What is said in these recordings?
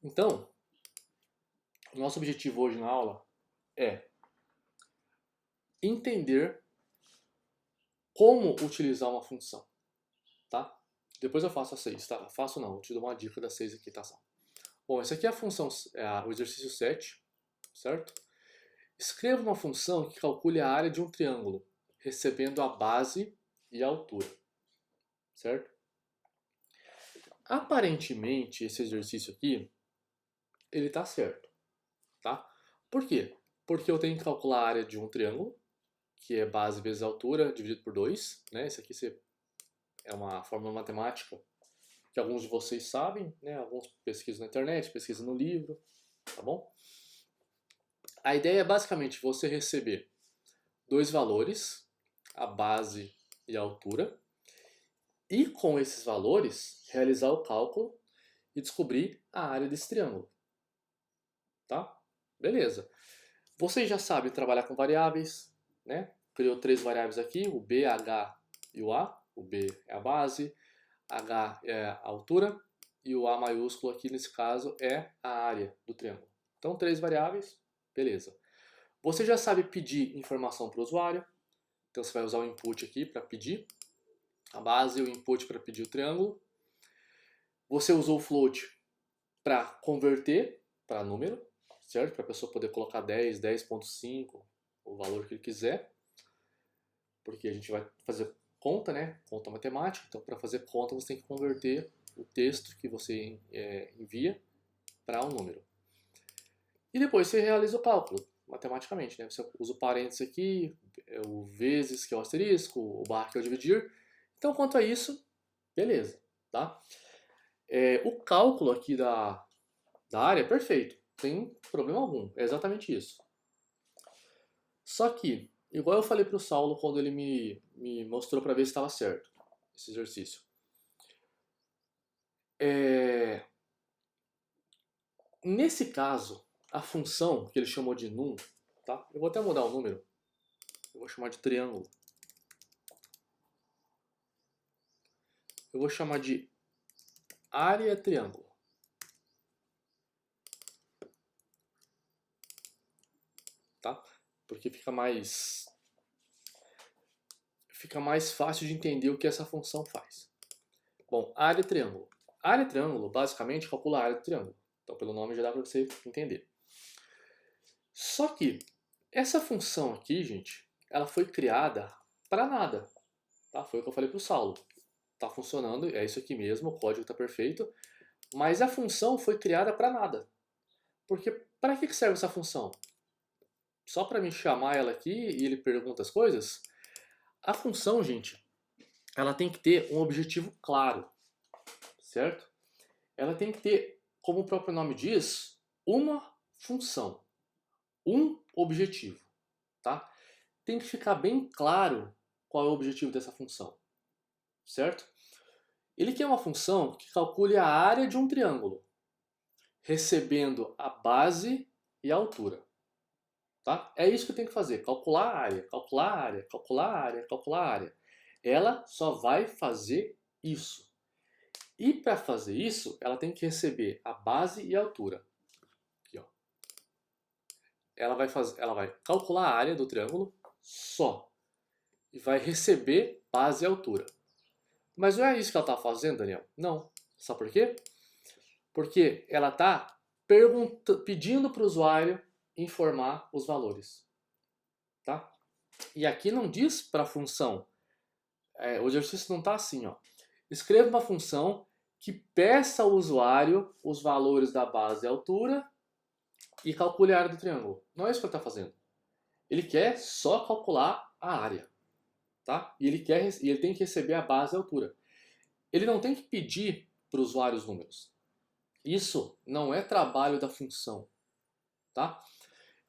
Então, o nosso objetivo hoje na aula é entender como utilizar uma função, tá? Depois eu faço a 6, tá? Faço não, eu te dou uma dica da 6 aqui, tá? Bom, essa aqui é a função, o exercício 7, certo? Escreva uma função que calcule a área de um triângulo, recebendo a base e a altura, certo? Aparentemente, esse exercício aqui, ele tá certo, tá? Por quê? Porque eu tenho que calcular a área de um triângulo, que é base vezes altura, dividido por 2, né? Isso aqui é uma fórmula matemática que alguns de vocês sabem, né? Alguns pesquisam na internet, pesquisam no livro, tá bom? A ideia é basicamente você receber dois valores, a base e a altura, e com esses valores realizar o cálculo e descobrir a área desse triângulo, tá? Beleza. Vocês já sabem trabalhar com variáveis, né? Criou três variáveis aqui, o B, H e o A. O B é a base, H é a altura e o A maiúsculo aqui nesse caso é a área do triângulo. Então, três variáveis, beleza. Você já sabe pedir informação para o usuário, então você vai usar o input aqui para pedir a base e o input para pedir o triângulo. Você usou o float para converter para número, certo? Para a pessoa poder colocar 10, 10.5, o valor que ele quiser, porque a gente vai fazer conta, né? Conta matemática, então para fazer conta você tem que converter o texto que você envia para um número. E depois você realiza o cálculo, matematicamente, né? Você usa o parênteses aqui, o vezes, que é o asterisco, o barra, que é o dividir. Então, quanto a isso, beleza, tá? O cálculo aqui da área é perfeito, não tem problema algum, é exatamente isso. Só que, igual eu falei para o Saulo quando ele me mostrou para ver se estava certo, esse exercício. Nesse caso, a função que ele chamou de num, tá? Eu vou até mudar o número, eu vou chamar de triângulo. Eu vou chamar de área triângulo. Tá? Porque fica mais fácil de entender o que essa função faz. Bom, área triângulo. Área triângulo, basicamente, calcula a área do triângulo. Então, pelo nome já dá para você entender. Só que essa função aqui, gente, ela foi criada para nada. Tá? Foi o que eu falei para o Saulo. Tá funcionando, é isso aqui mesmo, o código está perfeito. Mas a função foi criada para nada. Porque para que serve essa função? Só para me chamar ela aqui e ele pergunta as coisas? A função, gente, ela tem que ter um objetivo claro, certo? Ela tem que ter, como o próprio nome diz, uma função, um objetivo, tá? Tem que ficar bem claro qual é o objetivo dessa função, certo? Ele quer uma função que calcule a área de um triângulo, recebendo a base e a altura. Tá? É isso que tem que fazer, calcular a área, calcular a área, calcular a área, calcular a área. Ela só vai fazer isso. E para fazer isso, ela tem que receber a base e a altura. Aqui, ó. Ela vai calcular a área do triângulo só. E vai receber base e altura. Mas não é isso que ela está fazendo, Daniel? Não. Sabe por quê? Porque ela está pedindo para o usuário informar os valores. Tá? E aqui não diz para a função. O exercício não está assim. Ó. Escreva uma função que peça ao usuário os valores da base e altura e calcule a área do triângulo. Não é isso que ele está fazendo. Ele quer só calcular a área. Tá? E ele tem que receber a base e a altura. Ele não tem que pedir para o usuário os números. Isso não é trabalho da função. Tá?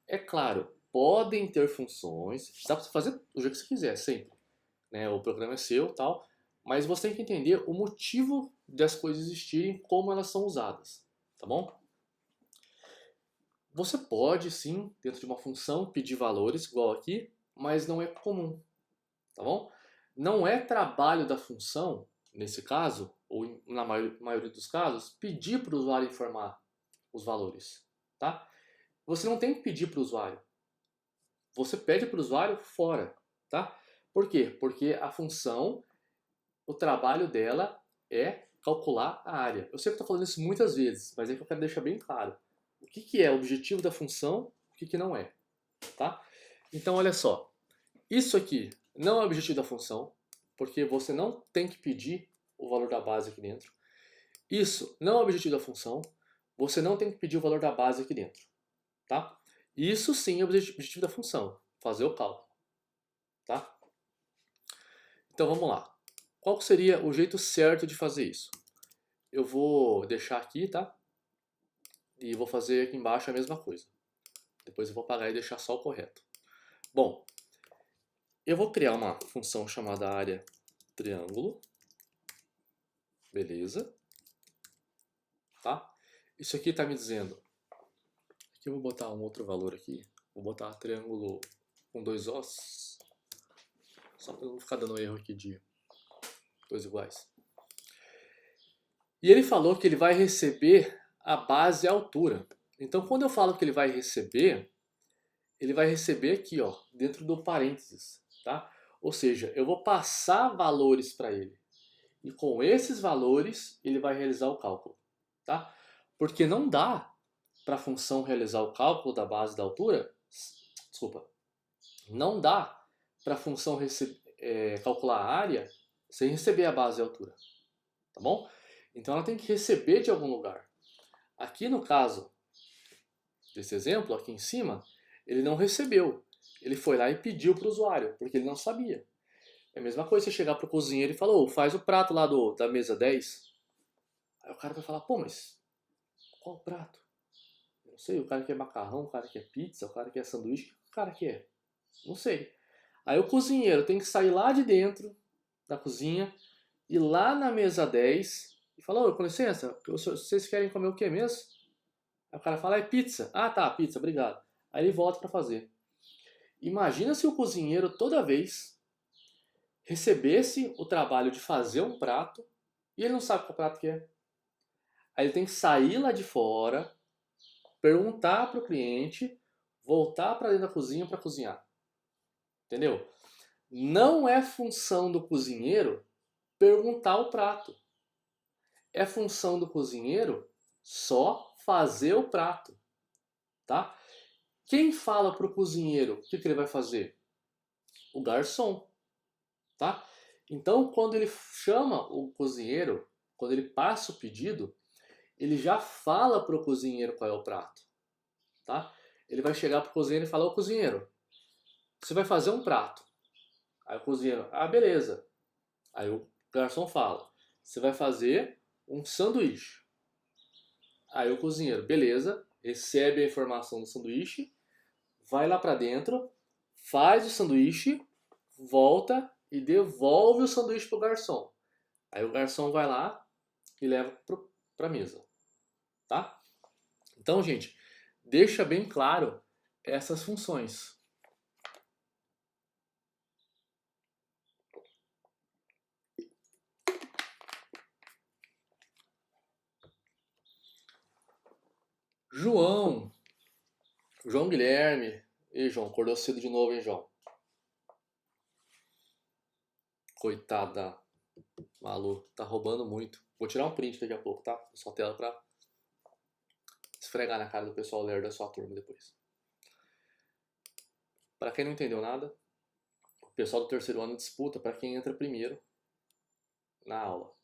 É claro, podem ter funções, dá para fazer do jeito que você quiser, sempre. Né? O programa é seu, tal, mas você tem que entender o motivo das coisas existirem, como elas são usadas, tá bom? Você pode sim, dentro de uma função, pedir valores, igual aqui, mas não é comum, tá bom? Não é trabalho da função, nesse caso, ou na maioria dos casos, pedir para o usuário informar os valores, tá? Você não tem que pedir para o usuário. Você pede para o usuário fora, tá? Por quê? Porque a função, o trabalho dela é calcular a área. Eu sei que eu estou falando isso muitas vezes, mas é que eu quero deixar bem claro. O que é o objetivo da função, o que não é, tá? Então, olha só. Isso aqui não é o objetivo da função, porque você não tem que pedir o valor da base aqui dentro. Isso não é o objetivo da função, você não tem que pedir o valor da base aqui dentro, tá? Isso sim é o objetivo da função, fazer o cálculo, tá? Então vamos lá. Qual seria o jeito certo de fazer isso? Eu vou deixar aqui, tá? E vou fazer aqui embaixo a mesma coisa. Depois eu vou apagar e deixar só o correto. Bom, eu vou criar uma função chamada área triângulo. Beleza. Tá? Isso aqui está me dizendo. Aqui eu vou botar um outro valor aqui. Vou botar triângulo com 2 ossos. Só para não ficar dando erro aqui de 2 iguais. E ele falou que ele vai receber a base e a altura. Então quando eu falo que ele vai receber aqui, ó, dentro do parênteses, tá? Ou seja, eu vou passar valores para ele. E com esses valores ele vai realizar o cálculo, tá? Porque não dá para a função realizar o cálculo da base e da altura, desculpa, não dá para a função calcular a área sem receber a base e a altura, tá bom? Então ela tem que receber de algum lugar. Aqui no caso desse exemplo, aqui em cima, ele não recebeu. Ele foi lá e pediu para o usuário, porque ele não sabia. É a mesma coisa você chegar para o cozinheiro e falar, oh, faz o prato lá da mesa 10. Aí o cara vai falar, pô, mas qual prato? Não sei, o cara quer macarrão, o cara quer pizza, o cara quer sanduíche, o que o cara quer? Não sei. Aí o cozinheiro tem que sair lá de dentro da cozinha, ir lá na mesa 10 e falar, ô, com licença, vocês querem comer o que mesmo? Aí o cara fala, é pizza. Ah, tá, pizza, obrigado. Aí ele volta para fazer. Imagina se o cozinheiro toda vez recebesse o trabalho de fazer um prato e ele não sabe qual prato que é. Aí ele tem que sair lá de fora, perguntar para o cliente, voltar para dentro da cozinha para cozinhar. Entendeu? Não é função do cozinheiro perguntar o prato. É função do cozinheiro só fazer o prato, tá? Quem fala para o cozinheiro o que ele vai fazer? O garçom, tá? Então, quando ele chama o cozinheiro, quando ele passa o pedido, ele já fala para o cozinheiro qual é o prato, tá? Ele vai chegar para o cozinheiro e falar, ô cozinheiro, você vai fazer um prato. Aí o cozinheiro, ah, beleza. Aí o garçom fala, você vai fazer um sanduíche. Aí o cozinheiro, beleza, recebe a informação do sanduíche, vai lá para dentro, faz o sanduíche, volta e devolve o sanduíche pro garçom. Aí o garçom vai lá e leva para a mesa, tá? Então, gente, deixa bem claro essas funções. João Guilherme. Ih, João, acordou cedo de novo, hein, João? Coitada. Malu, tá roubando muito. Vou tirar um print daqui a pouco, tá? Na sua tela pra esfregar na cara do pessoal ler da sua turma depois. Para quem não entendeu nada, o pessoal do terceiro ano disputa para quem entra primeiro na aula.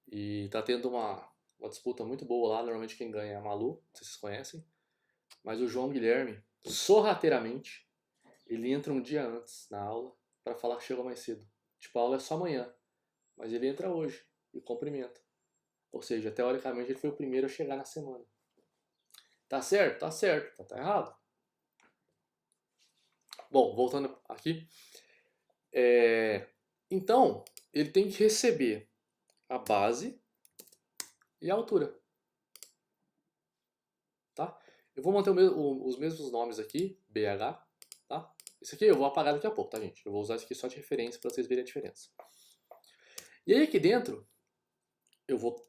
E tá tendo uma disputa muito boa lá. Normalmente quem ganha é a Malu, não sei se vocês conhecem. Mas o João Guilherme, sorrateiramente, ele entra um dia antes na aula para falar que chegou mais cedo. Tipo, a aula é só amanhã, mas ele entra hoje e cumprimenta. Ou seja, teoricamente ele foi o primeiro a chegar na semana. Tá certo? Tá certo. Tá errado? Bom, voltando aqui. Então, ele tem que receber a base e a altura. Tá? Eu vou manter os mesmos nomes aqui, BH. Tá? Isso aqui eu vou apagar daqui a pouco, tá, gente? Eu vou usar isso aqui só de referência para vocês verem a diferença. E aí aqui dentro, eu vou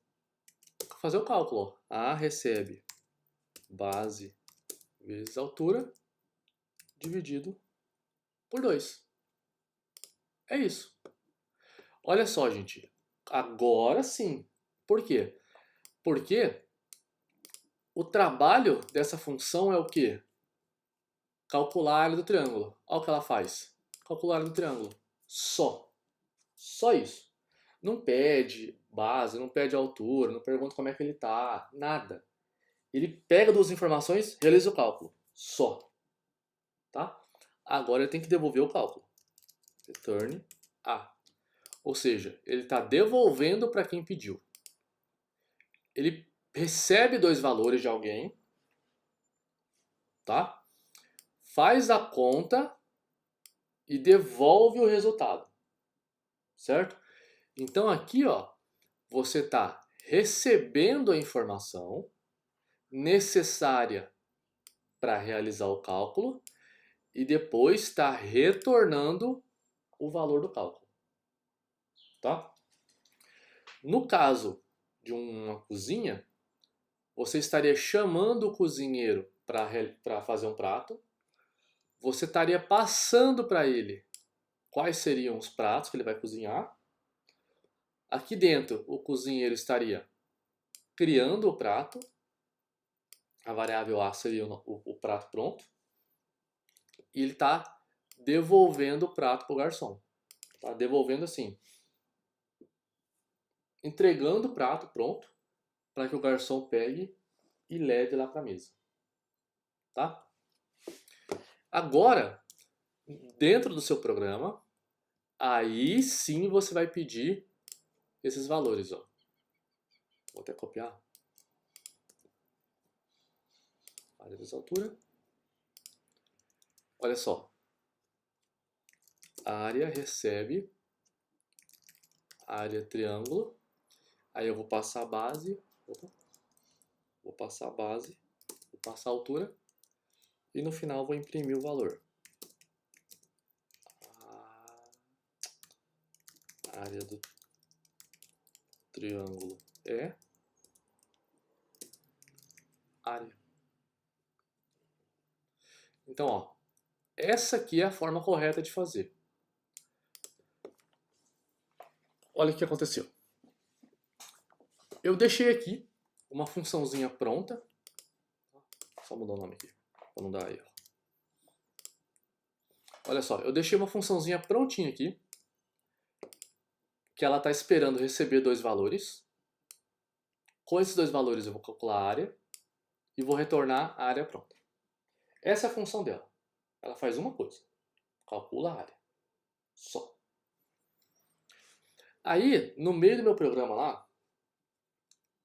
fazer o cálculo. Ó. A recebe base vezes altura dividido por 2. É isso. Olha só, gente. Agora sim. Por quê? Porque o trabalho dessa função é o quê? Calcular a área do triângulo. Olha o que ela faz. Calcular a área do triângulo. Só. Só isso. Não pede base, não pede altura, não pergunta como é que ele tá, nada. Ele pega duas informações, realiza o cálculo. Só. Tá? Agora ele tem que devolver o cálculo. Return A. Ou seja, ele está devolvendo para quem pediu. Ele recebe dois valores de alguém, tá? Faz a conta e devolve o resultado, certo? Então aqui, ó, você está recebendo a informação necessária para realizar o cálculo e depois está retornando o valor do cálculo, tá? No caso de uma cozinha, você estaria chamando o cozinheiro para fazer um prato, você estaria passando para ele quais seriam os pratos que ele vai cozinhar. Aqui dentro, o cozinheiro estaria criando o prato, a variável A seria o prato pronto, e ele está devolvendo o prato para o garçom. Tá devolvendo assim, entregando o prato pronto para que o garçom pegue e leve lá para a mesa. Tá? Agora, dentro do seu programa, aí sim você vai pedir esses valores. Ó. Vou até copiar. Área vezes altura. Olha só. A área recebe área triângulo. Aí eu vou passar a base. Vou passar a base. Vou passar a altura. E no final vou imprimir o valor. A área do triângulo é área. Então, ó, essa aqui é a forma correta de fazer. Olha o que aconteceu. Eu deixei aqui uma funçãozinha pronta. Só mudar o nome aqui, para não dar erro. Olha só, eu deixei uma funçãozinha prontinha aqui, que ela está esperando receber dois valores. Com esses dois valores eu vou calcular a área e vou retornar a área pronta. Essa é a função dela. Ela faz uma coisa, calcula a área. Só. Aí, no meio do meu programa lá,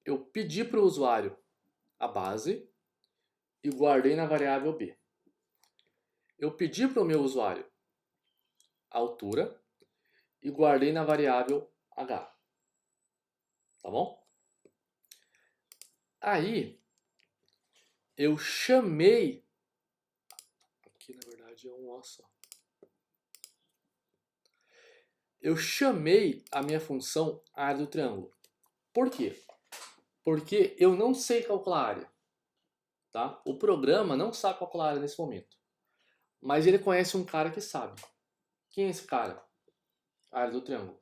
eu pedi para o usuário a base e guardei na variável B. Eu pedi para o meu usuário a altura e guardei na variável H. Tá bom? Aí, eu chamei... Aqui, na verdade, é um O só. Eu chamei a minha função área do triângulo. Por quê? Porque eu não sei calcular a área. Tá? O programa não sabe calcular a área nesse momento. Mas ele conhece um cara que sabe. Quem é esse cara? A área do triângulo.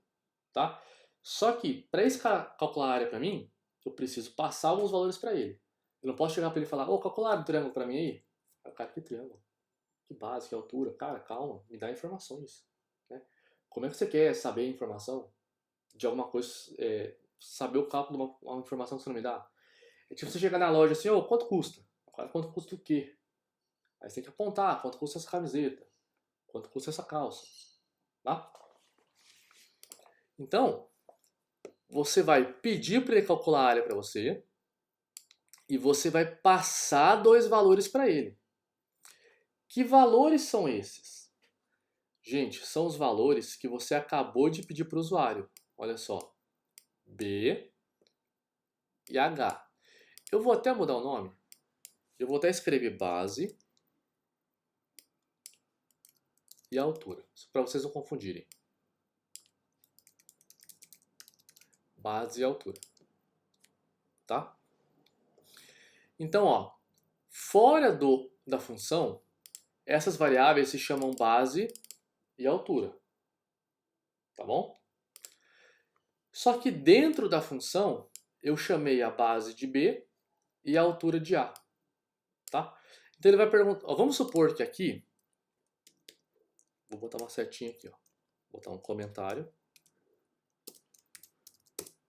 Tá? Só que, para esse cara calcular a área para mim, eu preciso passar alguns valores para ele. Eu não posso chegar para ele e falar, ô, calcula a área do triângulo para mim aí. Aí o cara, que triângulo? Que base, que altura? Cara, calma, me dá informações. Né? Como é que você quer saber a informação de alguma coisa, saber o cálculo de uma informação que você não me dá? É tipo você chegar na loja assim, ô, quanto custa? Cara, quanto custa o quê? Aí você tem que apontar quanto custa essa camiseta, quanto custa essa calça. Tá? Então, você vai pedir para ele calcular a área para você e você vai passar dois valores para ele. Que valores são esses? Gente, são os valores que você acabou de pedir para o usuário. Olha só. B e H. Eu vou até mudar o nome. Eu vou até escrever base e altura, para vocês não confundirem. Base e altura. tá? Então, ó, fora da função, essas variáveis se chamam base e altura, tá bom? Só que dentro da função, eu chamei a base de B e a altura de A, tá? Então ele vai perguntar, ó, vamos supor que aqui, vou botar uma setinha aqui, ó, vou botar um comentário.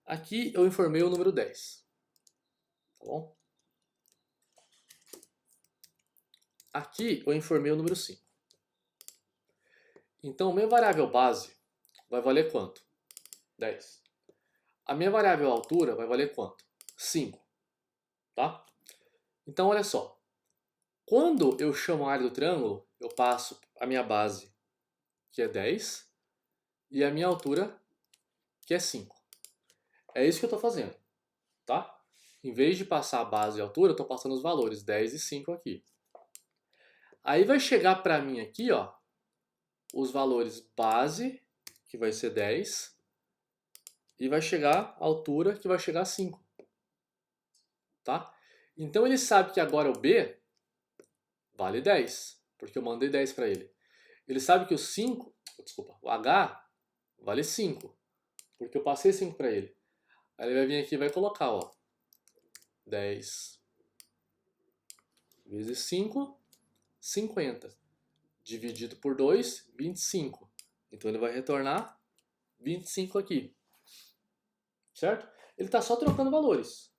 Aqui eu informei o número 10, tá bom? Aqui eu informei o número 5. Então, minha variável base vai valer quanto? 10. A minha variável altura vai valer quanto? 5. Tá? Então, olha só. Quando eu chamo a área do triângulo, eu passo a minha base, que é 10, e a minha altura, que é 5. É isso que eu estou fazendo. Tá? Em vez de passar a base e a altura, eu estou passando os valores 10 e 5 aqui. Aí vai chegar para mim aqui, ó, os valores base, que vai ser 10, e vai chegar a altura, que vai chegar a 5. Tá? Então ele sabe que agora o B vale 10, porque eu mandei 10 para ele. Ele sabe que o H vale 5, porque eu passei 5 para ele. Aí ele vai vir aqui e vai colocar, ó, 10 vezes 5, 50. Dividido por 2, 25. Então ele vai retornar 25 aqui. Certo? Ele está só trocando valores.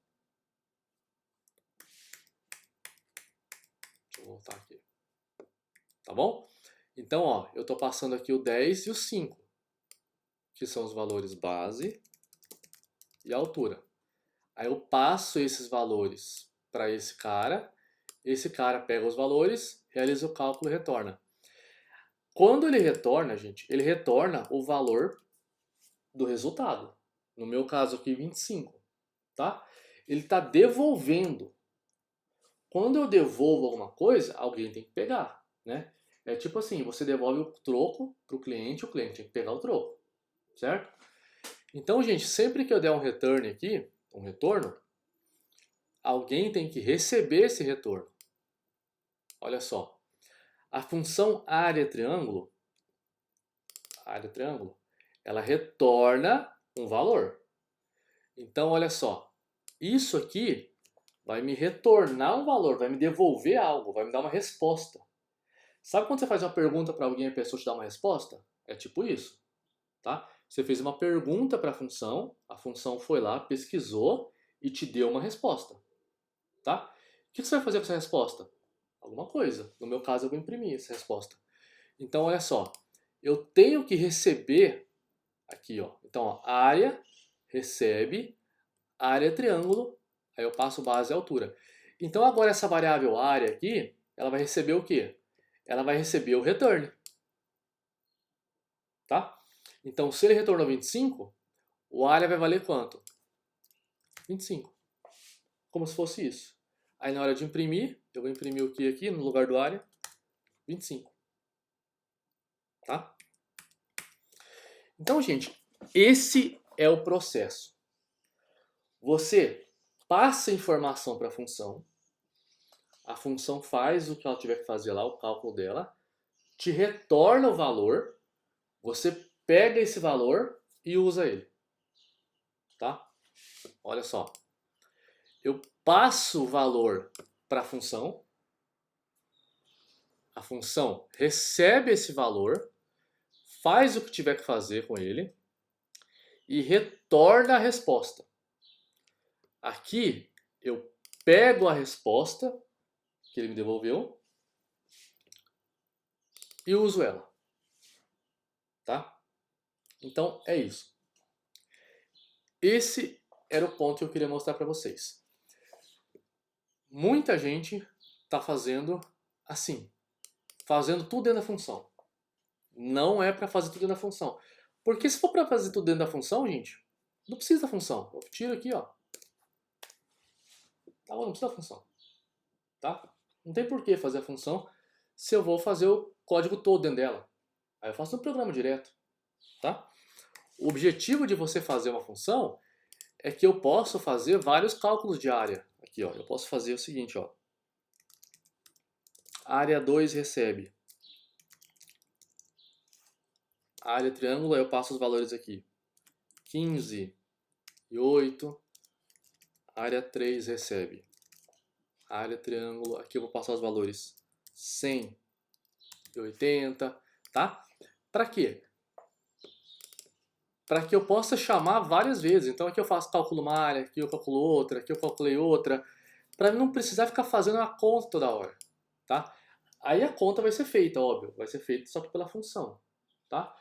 Deixa eu voltar aqui. Tá bom? Então, ó, eu estou passando aqui o 10 e o 5, que são os valores base e altura. Aí eu passo esses valores para esse cara pega os valores, realiza o cálculo e retorna. Quando ele retorna, gente, ele retorna o valor do resultado. No meu caso aqui, 25, tá? Ele está devolvendo. Quando eu devolvo alguma coisa, alguém tem que pegar, né? É tipo assim, você devolve o troco para o cliente tem que pegar o troco, certo? Então, gente, sempre que eu der um return aqui, um retorno, alguém tem que receber esse retorno. Olha só, a função área-triângulo, ela retorna um valor. Então, olha só, isso aqui vai me retornar um valor, vai me devolver algo, vai me dar uma resposta. Sabe quando você faz uma pergunta para alguém e a pessoa te dá uma resposta? É tipo isso, tá? Você fez uma pergunta para a função foi lá, pesquisou e te deu uma resposta, tá? O que você vai fazer com essa resposta? Alguma coisa. No meu caso, eu vou imprimir essa resposta. Então, olha só, eu tenho que receber aqui, ó. Então, ó, área recebe área triângulo, aí eu passo base e altura. Então, agora essa variável área aqui, ela vai receber o quê? Ela vai receber o return. Tá? Então, se ele retornou 25, o área vai valer quanto? 25. Como se fosse isso. Aí na hora de imprimir, eu vou imprimir o que aqui no lugar do área? 25. Tá? Então, gente, esse é o processo. Você passa informação para a função faz o que ela tiver que fazer lá, o cálculo dela, te retorna o valor, você pega esse valor e usa ele. Tá? Olha só. Eu passo o valor para a função recebe esse valor, faz o que tiver que fazer com ele e retorna a resposta. Aqui eu pego a resposta que ele me devolveu e uso ela. Tá? Então é isso. Esse era o ponto que eu queria mostrar para vocês. Muita gente está fazendo assim, fazendo tudo dentro da função. Não é para fazer tudo dentro da função. Porque se for para fazer tudo dentro da função, gente, não precisa da função. Eu tiro aqui, ó. Tá bom, não precisa da função. Tá? Não tem por que fazer a função se eu vou fazer o código todo dentro dela. Aí eu faço no programa direto. Tá? O objetivo de você fazer uma função é que eu posso fazer vários cálculos de área. Aqui, ó, eu posso fazer o seguinte, ó. Área 2 recebe. Área triângulo, aí eu passo os valores aqui. 15 e 8. Área 3 recebe. Área triângulo, aqui eu vou passar os valores 100 e 80, tá? Para quê? Para que eu possa chamar várias vezes. Então aqui eu faço cálculo uma área, aqui eu calculo outra, aqui eu calculei outra, para não precisar ficar fazendo a conta toda hora, tá? Aí a conta vai ser feita, óbvio, vai ser feita só que pela função, tá?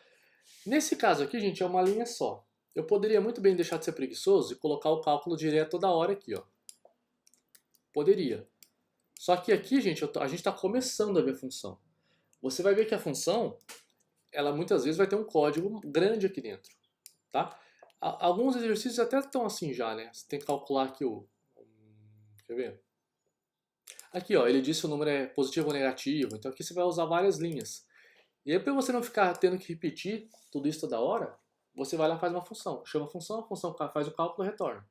Nesse caso aqui, gente, é uma linha só. Eu poderia muito bem deixar de ser preguiçoso e colocar o cálculo direto toda hora aqui, ó. Poderia. Só que aqui, gente, a gente está começando a ver a função. Você vai ver que a função, ela muitas vezes vai ter um código grande aqui dentro, tá? Alguns exercícios até estão assim já, né? Você tem que calcular aqui o... Quer ver? Aqui, ó, ele disse se o número é positivo ou negativo, então aqui você vai usar várias linhas. E aí, para você não ficar tendo que repetir tudo isso toda hora, você vai lá e faz uma função. Chama a função faz o cálculo e retorna.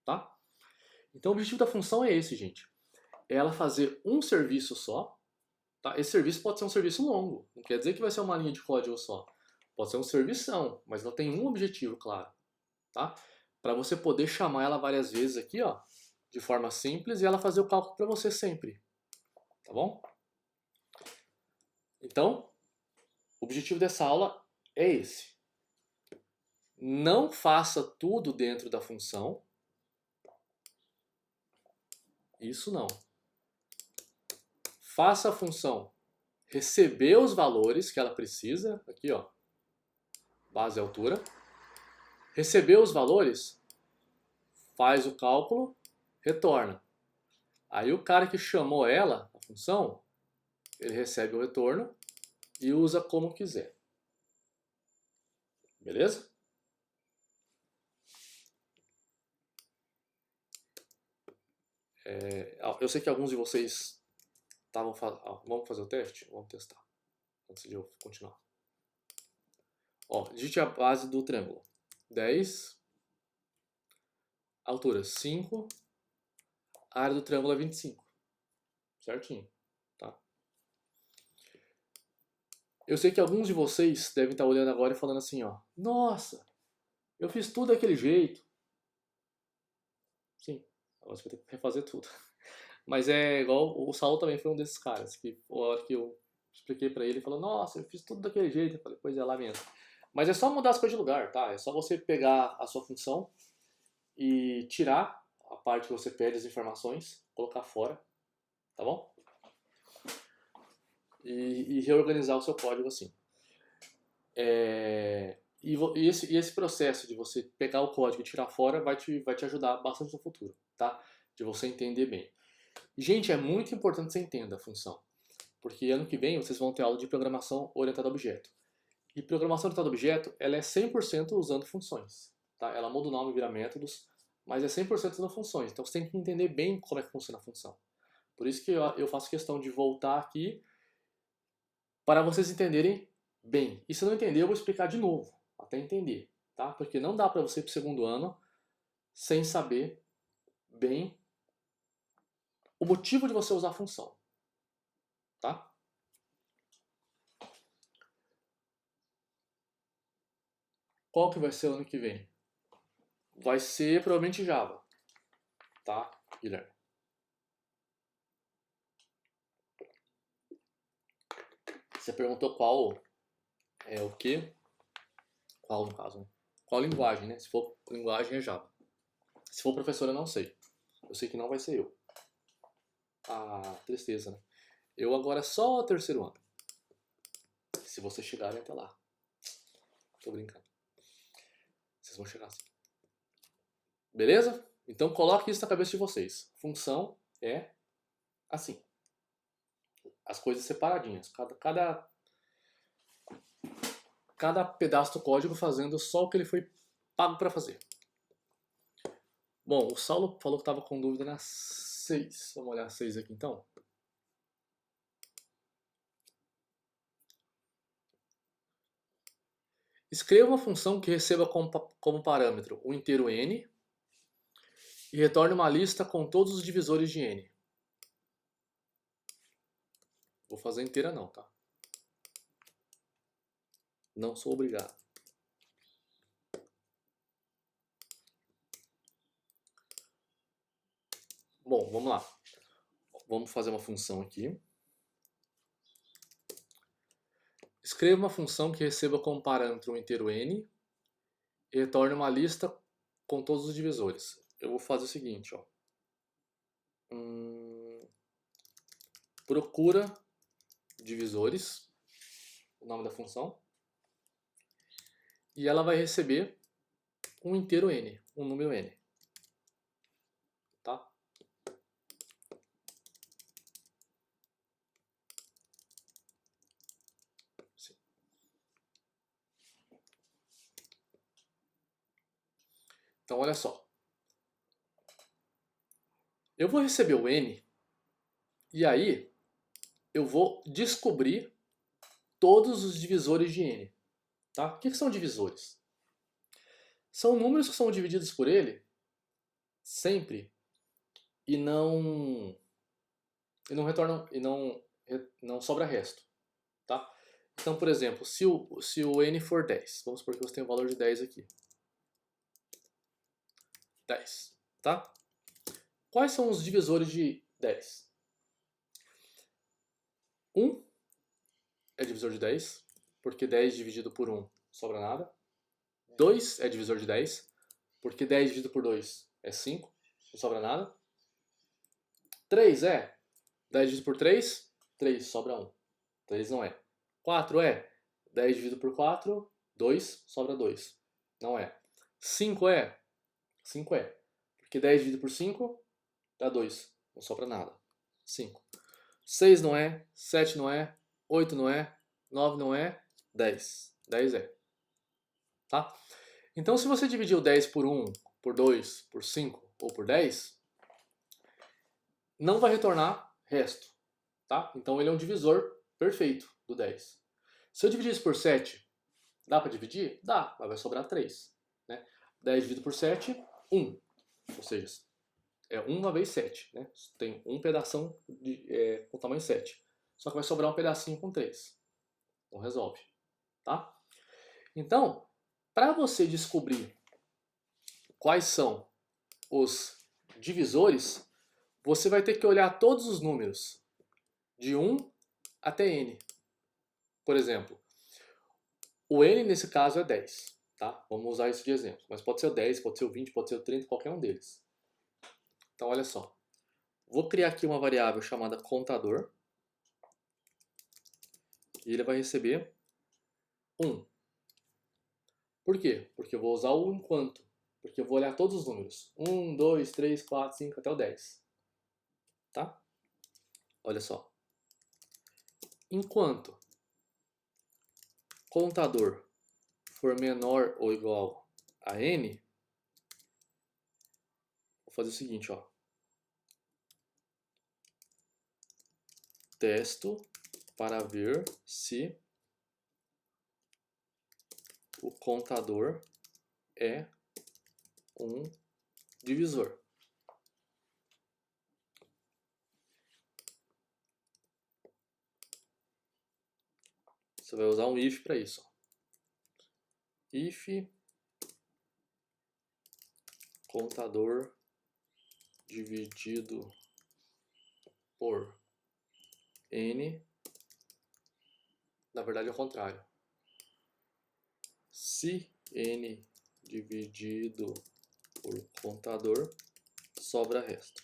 Tá? Então o objetivo da função é esse, gente. É ela fazer um serviço só. Tá? Esse serviço pode ser um serviço longo. Não quer dizer que vai ser uma linha de código só. Pode ser um servição, mas ela tem um objetivo, claro. Tá? Para você poder chamar ela várias vezes aqui, ó, de forma simples, e ela fazer o cálculo para você sempre. Tá bom? Então, o objetivo dessa aula é esse. Não faça tudo dentro da função. Isso não. Faça a função receber os valores que ela precisa. Aqui, ó. Base e altura. Recebeu os valores, faz o cálculo, retorna. Aí o cara que chamou ela, a função, ele recebe o retorno e usa como quiser. Beleza? Eu sei que alguns de vocês estavam fazendo... Vamos fazer o teste? Vamos testar. Antes de eu continuar. Ó, digite a base do triângulo. 10. Altura 5. A área do triângulo é 25. Certinho. Tá? Eu sei que alguns de vocês devem estar olhando agora e falando assim, ó. Nossa, eu fiz tudo daquele jeito. Sim, agora você vai ter que refazer tudo. Mas é igual, o Saulo também foi um desses caras, que a hora que eu expliquei pra ele, ele falou, nossa, eu fiz tudo daquele jeito. Eu falei, pois é, lá mesmo. Mas é só mudar as coisas de lugar, tá? É só você pegar a sua função e tirar a parte que você pede as informações, colocar fora, tá bom? E reorganizar o seu código assim. E esse processo de você pegar o código e tirar fora vai te ajudar bastante no futuro, tá? De você entender bem. E, gente, é muito importante que você entenda a função. Porque ano que vem vocês vão ter aula de programação orientada a objeto. E programação orientada a objeto, ela é 100% usando funções. Tá? Ela muda o nome e vira métodos, mas é 100% usando funções. Então você tem que entender bem como é que funciona a função. Por isso que eu faço questão de voltar aqui para vocês entenderem bem. E se não entender, eu vou explicar de novo, até entender. Tá? Porque não dá para você ir para o segundo ano sem saber bem o motivo de você usar a função. Tá? Qual que vai ser o ano que vem? Vai ser provavelmente Java. Tá, Guilherme? Você perguntou qual é o quê? Qual no caso, né? Qual linguagem, né? Se for linguagem é Java. Se for professor eu não sei. Eu sei que não vai ser eu. Ah, tristeza, né? Eu agora é só o terceiro ano. Se vocês chegarem até lá. Tô brincando. Vocês vão chegar assim. Beleza? Então coloque isso na cabeça de vocês. Função é assim. As coisas separadinhas. Cada pedaço do código fazendo só o que ele foi pago para fazer. Bom, o Saulo falou que estava com dúvida na 6. Vamos olhar a 6 aqui então. Escreva uma função que receba como parâmetro o inteiro n e retorne uma lista com todos os divisores de n. Vou fazer inteira não, tá? Não sou obrigado. Bom, vamos lá. Vamos fazer uma função aqui. Escreva uma função que receba como parâmetro um inteiro n e retorne uma lista com todos os divisores. Eu vou fazer o seguinte, ó. Procura divisores, o nome da função, e ela vai receber um inteiro n, um número n. Tá? Sim. Então, olha só. Eu vou receber o n, e aí eu vou descobrir todos os divisores de n. Tá? O que são divisores? São números que são divididos por ele sempre e não retornam e não sobra resto, tá? Então, por exemplo, se o n for 10, vamos supor que você tem o valor de 10 aqui. 10, tá? Quais são os divisores de 10? 1 é divisor de 10, porque 10 dividido por 1 sobra nada. 2 é divisor de 10, porque 10 dividido por 2 é 5, não sobra nada. 3 é 10 dividido por 3, 3 sobra 1. 3 não é. 4 é 10 dividido por 4, 2 sobra 2. Não é. 5 é 5 é. Porque 10 dividido por 5 dá 2. Não sobra nada. 5. 6 não é, 7 não é, 8 não é, 9 não é, 10. 10 é. Tá? Então, se você dividir o 10 por 1, por 2, por 5 ou por 10, não vai retornar resto. Tá? Então, ele é um divisor perfeito do 10. Se eu dividir isso por 7, dá para dividir? Dá, mas vai sobrar 3. Né? 10 dividido por 7, 1. Ou seja, é 1 vezes 7. Né? Tem um pedação com tamanho 7. Só que vai sobrar um pedacinho com 3. Então resolve. Tá? Então, para você descobrir quais são os divisores, você vai ter que olhar todos os números, de 1 até n. Por exemplo, o n nesse caso é 10. Tá? Vamos usar isso de exemplo. Mas pode ser o 10, pode ser o 20, pode ser o 30, qualquer um deles. Então, olha só. Vou criar aqui uma variável chamada contador. E ele vai receber 1. Por quê? Porque eu vou usar o enquanto. Porque eu vou olhar todos os números. 1, 2, 3, 4, 5, até o 10. Tá? Olha só. Enquanto contador for menor ou igual a n, vou fazer o seguinte, ó. Testo para ver se o contador é um divisor. Você vai usar um if para isso. If contador dividido por n, na verdade é o contrário. Se n dividido por contador, sobra resto.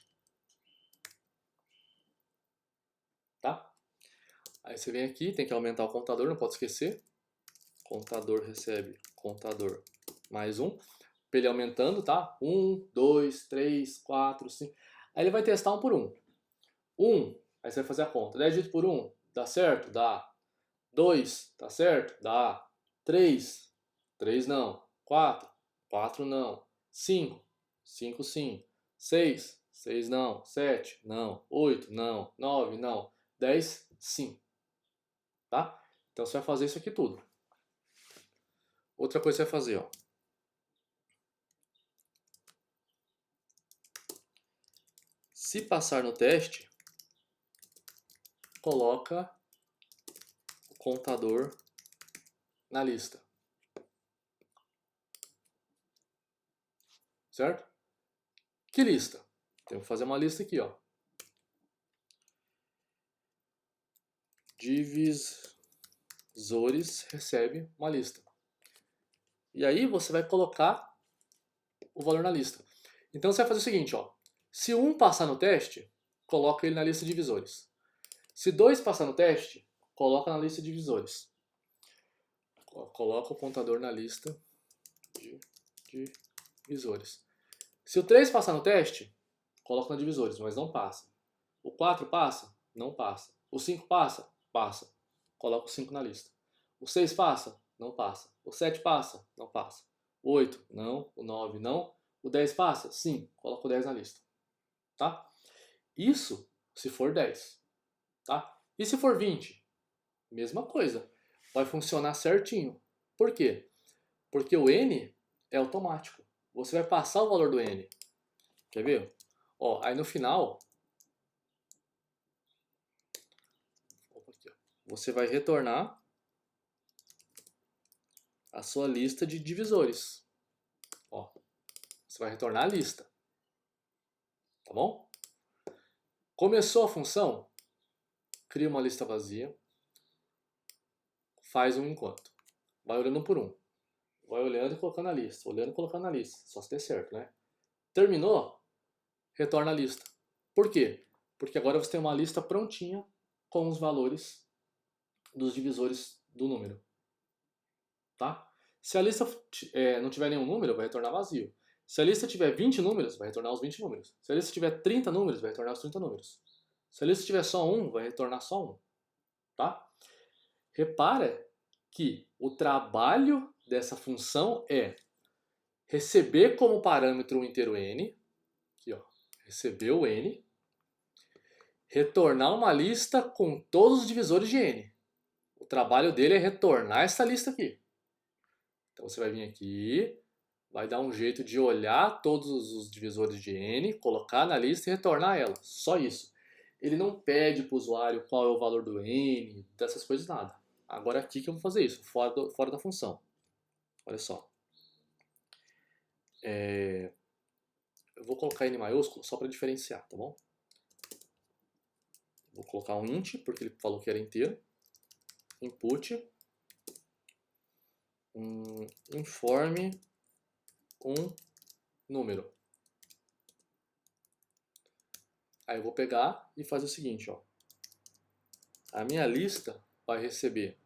Tá? Aí você vem aqui, tem que aumentar o contador, não pode esquecer. Contador recebe contador mais 1. Para ele aumentando, tá? 1, 2, 3, 4, 5. Aí ele vai testar 1 por 1. 1, aí você vai fazer a conta. 10 dividido por 1, dá certo? Dá. 2, dá certo? Dá. 3, 3 não. 4, 4 não. 5, 5 sim. 6, 6 não. 7, não. 8, não. 9, não. 10, sim. Tá? Então você vai fazer isso aqui tudo. Outra coisa que você vai fazer, ó. Se passar no teste, coloca o contador na lista. Certo? Que lista? Tenho que fazer uma lista aqui, ó. Divisores recebe uma lista. E aí você vai colocar o valor na lista. Então você vai fazer o seguinte, ó. Se 1 passar no teste, coloca ele na lista de divisores. Se 2 passar no teste, coloca na lista de divisores. Coloca o contador na lista de divisores. Se o 3 passar no teste, coloca na divisores, mas não passa. O 4 passa? Não passa. O 5 passa? Passa. Coloca o 5 na lista. O 6 passa? Não passa. O 7 passa? Não passa. O 8? Não. O 9? Não. O 10 passa? Sim. Coloca o 10 na lista. Tá? Isso se for 10. Tá? E se for 20? Mesma coisa. Vai funcionar certinho. Por quê? Porque o N é automático. Você vai passar o valor do N. Quer ver? Ó, aí no final, você vai retornar a sua lista de divisores. Ó, você vai retornar a lista. Tá bom? Começou a função, cria uma lista vazia, faz um enquanto. Vai olhando por um. Vai olhando e colocando na lista. Olhando e colocando na lista. Só se der certo, né? Terminou, retorna a lista. Por quê? Porque agora você tem uma lista prontinha com os valores dos divisores do número. Tá? Se a lista não tiver nenhum número, vai retornar vazio. Se a lista tiver 20 números, vai retornar os 20 números. Se a lista tiver 30 números, vai retornar os 30 números. Se a lista tiver só 1, vai retornar só 1. Tá? Repara que o trabalho dessa função é receber como parâmetro um inteiro n, aqui, ó, recebeu o n, retornar uma lista com todos os divisores de n. O trabalho dele é retornar essa lista aqui. Então você vai vir aqui, vai dar um jeito de olhar todos os divisores de n, colocar na lista e retornar ela. Só isso. Ele não pede para o usuário qual é o valor do n, dessas coisas, nada. Agora aqui que eu vou fazer isso, fora da função. Olha só. Eu vou colocar n maiúsculo só para diferenciar, tá bom? Vou colocar um int, porque ele falou que era inteiro. Input. Informe um número. Aí eu vou pegar e fazer o seguinte, ó. A minha lista vai receber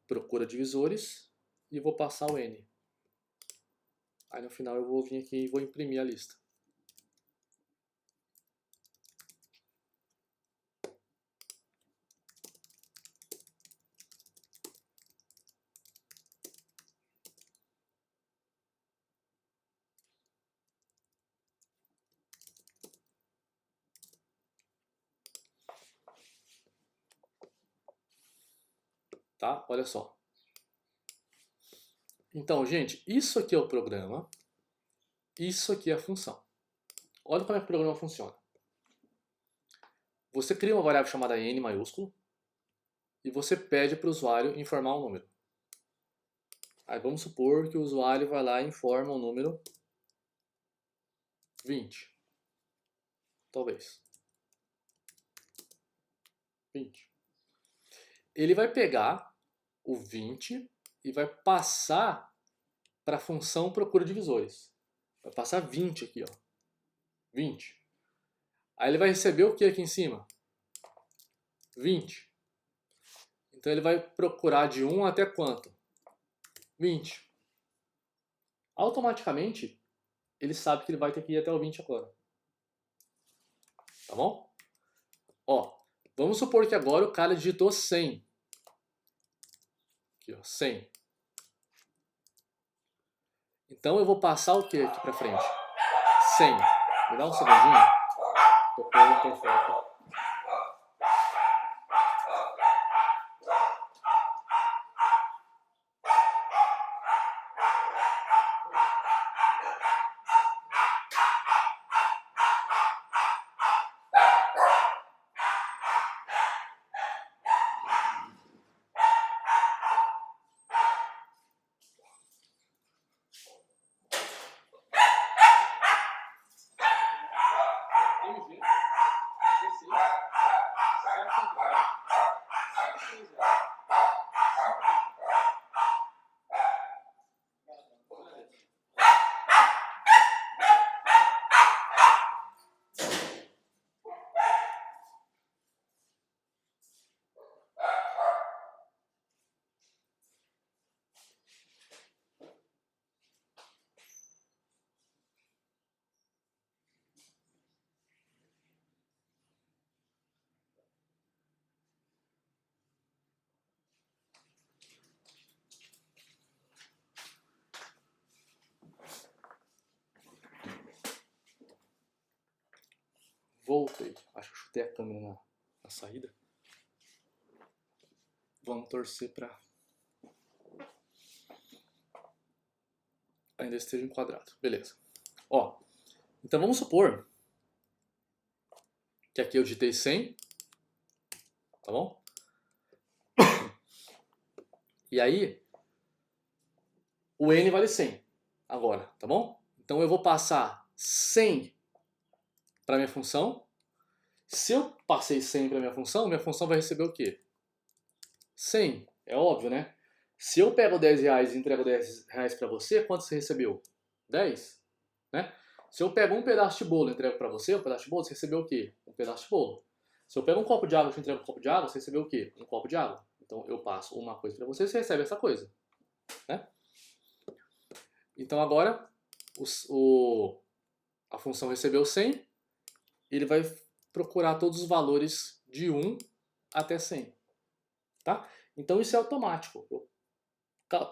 procura divisores e vou passar o n. Aí no final eu vou vir aqui e vou imprimir a lista. Tá? Olha só. Então, gente, isso aqui é o programa, isso aqui é a função. Olha como é que o programa funciona. Você cria uma variável chamada n maiúsculo e você pede para o usuário informar um número. Aí vamos supor que o usuário vai lá e informa o número 20. Talvez. 20. Ele vai pegar o 20 e vai passar para a função procura divisores. Vai passar 20 aqui, ó. 20. Aí ele vai receber o que aqui em cima? 20. Então ele vai procurar de 1 até quanto? 20. Automaticamente, ele sabe que ele vai ter que ir até o 20 agora. Tá bom? Ó, vamos supor que agora o cara digitou 100. Aqui, ó, 100. Então eu vou passar o que aqui pra frente? 100. Me dá um segundinho. Tô com o interfone aqui. Voltei. Acho que eu chutei a câmera na saída. Vamos torcer para ainda esteja enquadrado. Beleza. Ó, então vamos supor que aqui eu digitei 100, tá bom? E aí, o n vale 100 agora, tá bom? Então eu vou passar 100 para minha função. Se eu passei 100 para minha função vai receber o quê? 100, é óbvio, né? Se eu pego 10 reais e entrego 10 reais para você, quanto você recebeu? 10, né? Se eu pego um pedaço de bolo e entrego para você, um pedaço de bolo, você recebeu o quê? Um pedaço de bolo. Se eu pego um copo de água e te entrego um copo de água, você recebeu o quê? Um copo de água. Então eu passo uma coisa para você, você recebe essa coisa, né? Então agora a função recebeu 100, ele vai procurar todos os valores de 1 até 100, tá? Então isso é automático. Eu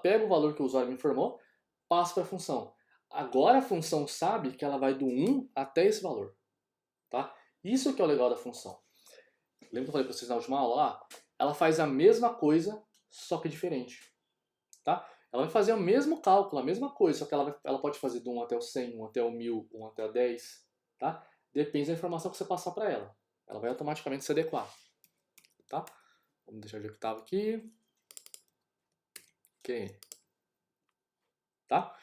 pego o valor que o usuário me informou, passo para a função. Agora a função sabe que ela vai do 1 até esse valor, tá? Isso que é o legal da função. Lembra que eu falei para vocês na última aula lá? Ela faz a mesma coisa, só que diferente, tá? Ela vai fazer o mesmo cálculo, a mesma coisa, só que ela pode fazer do 1 até o 100, 1 até o 1000, 1 até o 10, tá? Depende da informação que você passar para ela. Ela vai automaticamente se adequar, tá? Vamos deixar de que estava aqui. Ok. Tá?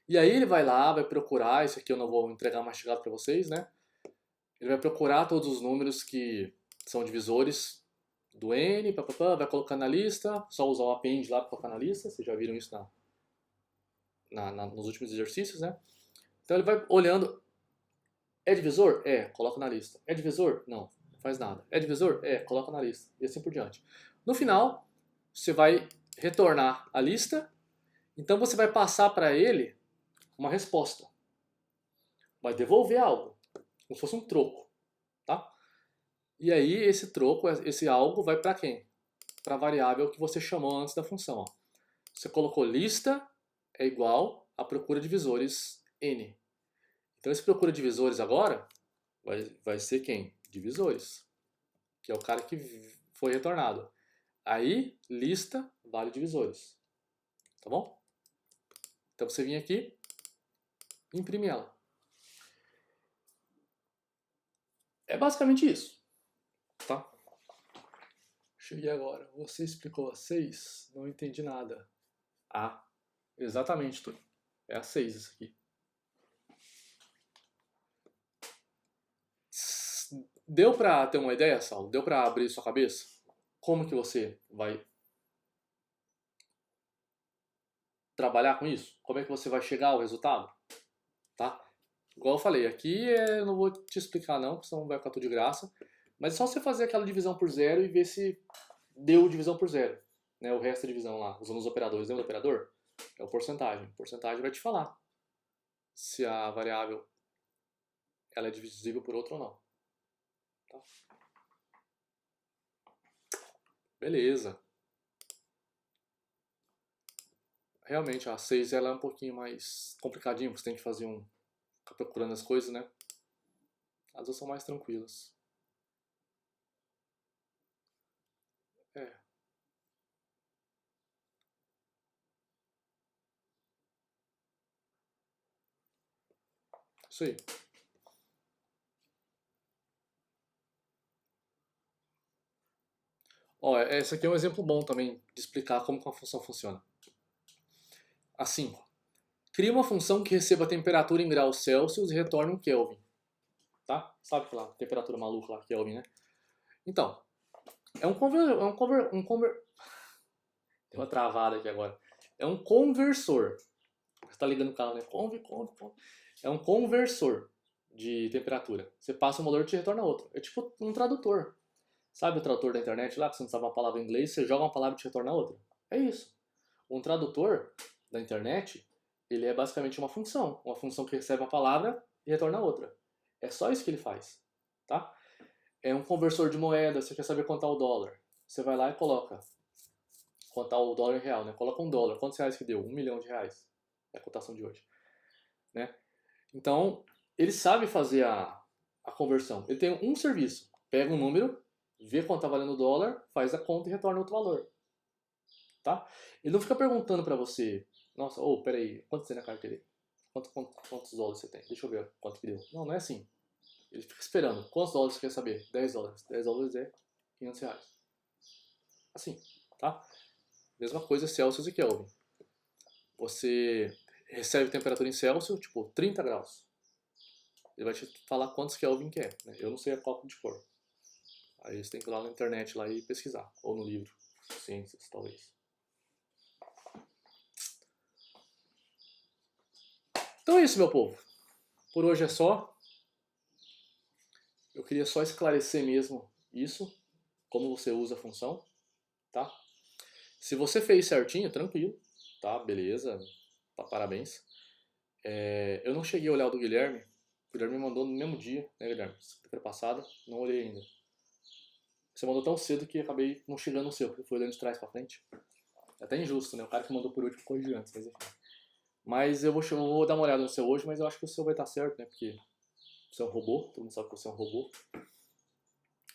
E aí ele vai lá, vai procurar, isso aqui eu não vou entregar mastigado para vocês, né? Ele vai procurar todos os números que são divisores do n, vai colocar na lista, só usar o append lá para colocar na lista, vocês já viram isso nos últimos exercícios, né? Então ele vai olhando, é divisor? É, coloca na lista. É divisor? Não, não faz nada. É divisor? É, coloca na lista. E assim por diante. No final, você vai retornar a lista, então você vai passar para ele uma resposta. Vai devolver algo, como se fosse um troco, tá? E aí esse troco, esse algo vai para quem? Para a variável que você chamou antes da função. Ó. Você colocou lista é igual a procura divisores n. Então esse procura divisores agora vai ser quem? Divisores, que é o cara que foi retornado. Aí lista vale divisores, tá bom? Então você vem aqui e imprime ela. É basicamente isso, tá? Cheguei agora. Você explicou a 6? Não entendi nada. Ah, exatamente, Túlio. É a 6 isso aqui. Deu pra ter uma ideia, Saulo? Deu pra abrir sua cabeça? Como que você vai trabalhar com isso? Como é que você vai chegar ao resultado? Tá? Igual eu falei, aqui eu não vou te explicar não, porque senão vai ficar tudo de graça. Mas é só você fazer aquela divisão por zero e ver se deu divisão por zero. Né? O resto da divisão lá, usando os operadores. Lembra do operador? É o porcentagem. O porcentagem vai te falar se a variável ela é divisível por outra ou não. Tá? Beleza. Realmente, a 6 ela é um pouquinho mais complicadinha, você tem que fazer ficar procurando as coisas, né? As duas são mais tranquilas. É. Isso aí. Ó, esse aqui é um exemplo bom também de explicar como que uma função funciona. A 5. Cria uma função que receba a temperatura em graus Celsius e retorne um Kelvin. Tá? Sabe aquela temperatura maluca lá, Kelvin, né? Então, é um Deu uma travada aqui agora. É um conversor. Você tá ligando o carro, né? É um conversor de temperatura. Você passa um valor e te retorna outro. É tipo um tradutor. Sabe o tradutor da internet lá, que você não sabe uma palavra em inglês, você joga uma palavra e te retorna outra? É isso. Um tradutor da internet, ele é basicamente uma função que recebe uma palavra e retorna outra. É só isso que ele faz, tá? É um conversor de moeda, você quer saber quanto é o dólar. Você vai lá e coloca quanto é o dólar em real, né? Coloca $1. Quantos reais que deu? R$1.000.000. É a cotação de hoje, né? Então, ele sabe fazer a a conversão? Ele tem um serviço. Pega um número, vê quanto está valendo o dólar, faz a conta e retorna outro valor. Tá? Ele não fica perguntando para você, nossa, peraí, quanto você tem na carteira aí? Quantos dólares você tem? Deixa eu ver quanto que deu. Não, não é assim. Ele fica esperando. Quantos dólares você quer saber? 10 dólares. 10 dólares é 500 reais. Assim, tá? Mesma coisa Celsius e Kelvin. Você recebe temperatura em Celsius, tipo 30 graus. Ele vai te falar quantos Kelvin que é. Né? Eu não sei a cálculo de cor. Aí você tem que ir lá na internet lá e pesquisar. Ou no livro. Ciências, talvez. Então é isso, meu povo. Por hoje é só. Eu queria só esclarecer mesmo isso. Como você usa a função. Tá? Se você fez certinho, tranquilo. Tá? Beleza. Parabéns. Eu não cheguei a olhar o do Guilherme. O Guilherme me mandou no mesmo dia, né, Guilherme? Semana passada, não olhei ainda. Você mandou tão cedo que acabei não chegando no seu, porque foi olhando de trás pra frente. É até injusto, né? O cara que mandou por último corrigiu antes, mas enfim. Mas eu vou dar uma olhada no seu hoje, mas eu acho que o seu vai estar certo, né? Porque você é um robô, todo mundo sabe que você é um robô.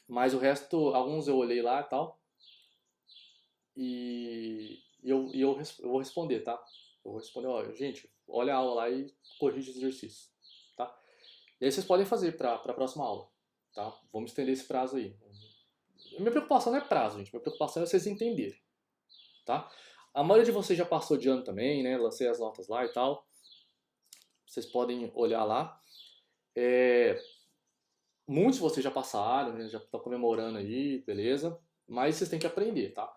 Mas o resto, alguns eu olhei lá e tal. E eu vou responder, tá? Eu vou responder, ó, gente, olha a aula lá e corrige os exercícios, tá? E aí vocês podem fazer para a próxima aula, tá? Vamos estender esse prazo aí. Minha preocupação não é prazo, gente. Minha preocupação é vocês entenderem, tá? A maioria de vocês já passou de ano também, né? Lancei as notas lá e tal. Vocês podem olhar lá. Muitos de vocês já passaram, né? Já estão comemorando aí, beleza? Mas vocês têm que aprender, tá?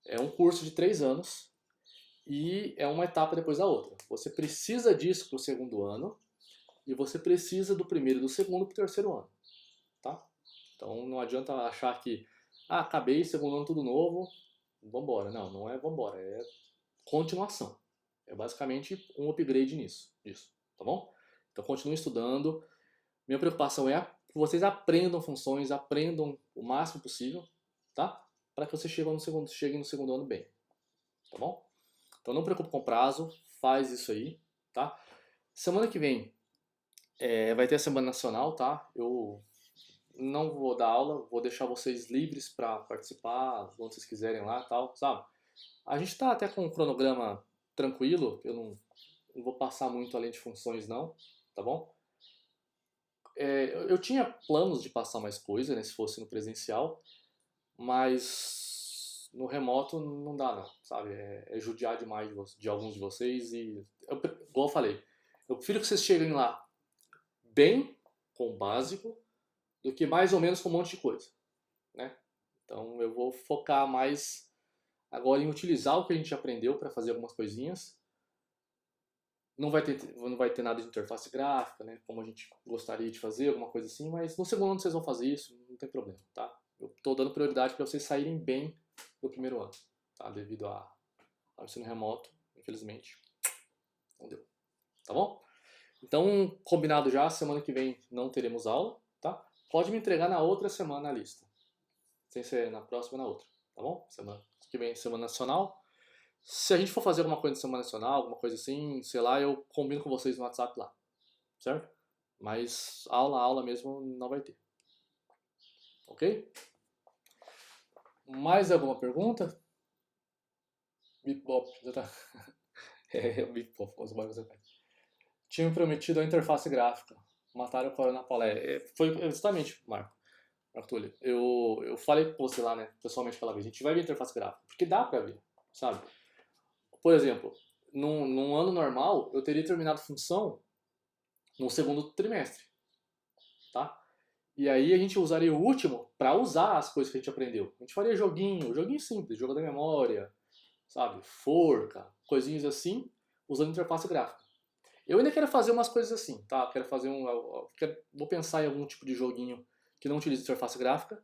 É um curso de 3 anos e é uma etapa depois da outra. Você precisa disso para o segundo ano e você precisa do primeiro e do segundo para o terceiro ano, tá? Então não adianta achar que, acabei, segundo ano tudo novo, vambora. Não, não é vambora, é continuação. É basicamente um upgrade disso, tá bom? Então continue estudando. Minha preocupação é que vocês aprendam funções, aprendam o máximo possível, tá? Para que vocês cheguem no segundo ano bem, tá bom? Então não preocupe com o prazo, faz isso aí, tá? Semana que vem vai ter a Semana Nacional, tá? Eu não vou dar aula, vou deixar vocês livres para participar, quando vocês quiserem lá, tal, sabe? A gente tá até com um cronograma tranquilo, eu não vou passar muito além de funções não, tá bom? Eu tinha planos de passar mais coisa, né, se fosse no presencial, mas no remoto não dá não, sabe? É judiar demais de alguns de vocês e, igual eu falei, eu prefiro que vocês cheguem lá bem, com o básico, do que mais ou menos com um monte de coisa, né? Então eu vou focar mais agora em utilizar o que a gente aprendeu para fazer algumas coisinhas. Não vai ter nada de interface gráfica, né? Como a gente gostaria de fazer, alguma coisa assim, mas no segundo ano vocês vão fazer isso, não tem problema, tá? Eu estou dando prioridade para vocês saírem bem do primeiro ano, tá? Devido ao ensino remoto, infelizmente, não deu, tá bom? Então, combinado já, semana que vem não teremos aula, tá? Pode me entregar na outra semana a lista, sem ser na próxima ou na outra, tá bom? Semana que vem, Semana Nacional. Se a gente for fazer alguma coisa de Semana Nacional, alguma coisa assim, sei lá, eu combino com vocês no WhatsApp lá, certo? Mas aula mesmo não vai ter. Ok? Mais alguma pergunta? Bipop, já tá. Bipop, como você faz. Tinha me prometido a interface gráfica. Mataram o Corona Paulé. Foi justamente, Marco Túlio. Eu falei com você lá, né? Pessoalmente aquela vez. A gente vai ver a interface gráfica. Porque dá pra ver, sabe? Por exemplo, num ano normal, eu teria terminado função no segundo trimestre, tá? E aí a gente usaria o último para usar as coisas que a gente aprendeu. A gente faria joguinho simples, jogo da memória, sabe? Forca, coisinhas assim, usando interface gráfica. Eu ainda quero fazer umas coisas assim, tá? Quero fazer vou pensar em algum tipo de joguinho que não utilize interface gráfica,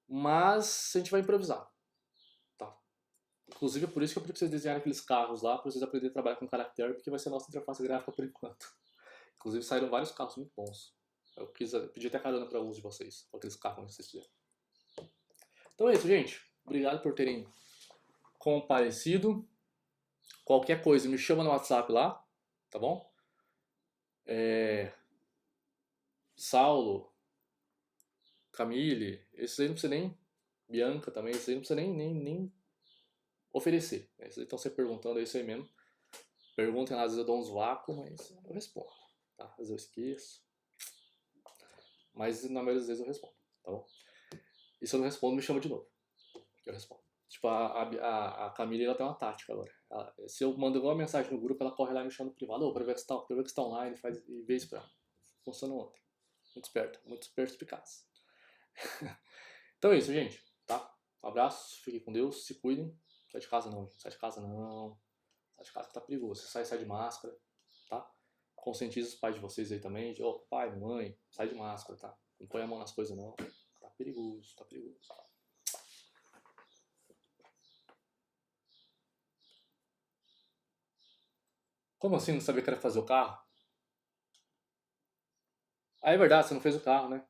mas a gente vai improvisar, tá? Inclusive é por isso que eu pedi pra vocês desenharem aqueles carros lá, pra vocês aprenderem a trabalhar com caractere, porque vai ser a nossa interface gráfica por enquanto. Inclusive saíram vários carros muito bons. Eu pedi até carona para alguns de vocês, com aqueles carros que vocês fizeram. Então é isso, gente. Obrigado por terem comparecido. Qualquer coisa, me chama no WhatsApp lá, tá bom? Saulo, Camille, esses aí não precisa nem... Bianca também, esses aí não precisa nem oferecer. Esses aí estão sempre perguntando, é isso aí mesmo. Perguntem lá, às vezes eu dou uns vácuos, mas eu respondo. Tá? Às vezes eu esqueço. Mas na maioria das vezes eu respondo, tá bom? E se eu não respondo, me chama de novo. Eu respondo. Tipo, a Camille, ela tem uma tática agora. Se eu mando uma mensagem no grupo, ela corre lá e me chama no privado. Pra ver que você tá online e vê isso pra ela. Funciona ontem. Muito esperto, muito perspicaz. Então é isso, gente. Tá? Um abraço, fiquem com Deus, se cuidem. Sai de casa não, gente. Sai de casa não. Sai de casa que tá perigoso. Você sai de máscara, tá? Conscientiza os pais de vocês aí também. Ô, pai, mãe, sai de máscara, tá? Não põe a mão nas coisas não. Tá perigoso, tá perigoso. Como assim não sabia que era fazer o carro? Ah, é verdade, você não fez o carro, né?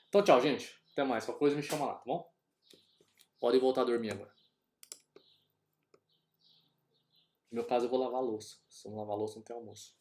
Então tchau, gente. Até mais. Qualquer coisa me chama lá, tá bom? Podem voltar a dormir agora. No meu caso, eu vou lavar a louça. Se eu não lavar a louça, não tem almoço.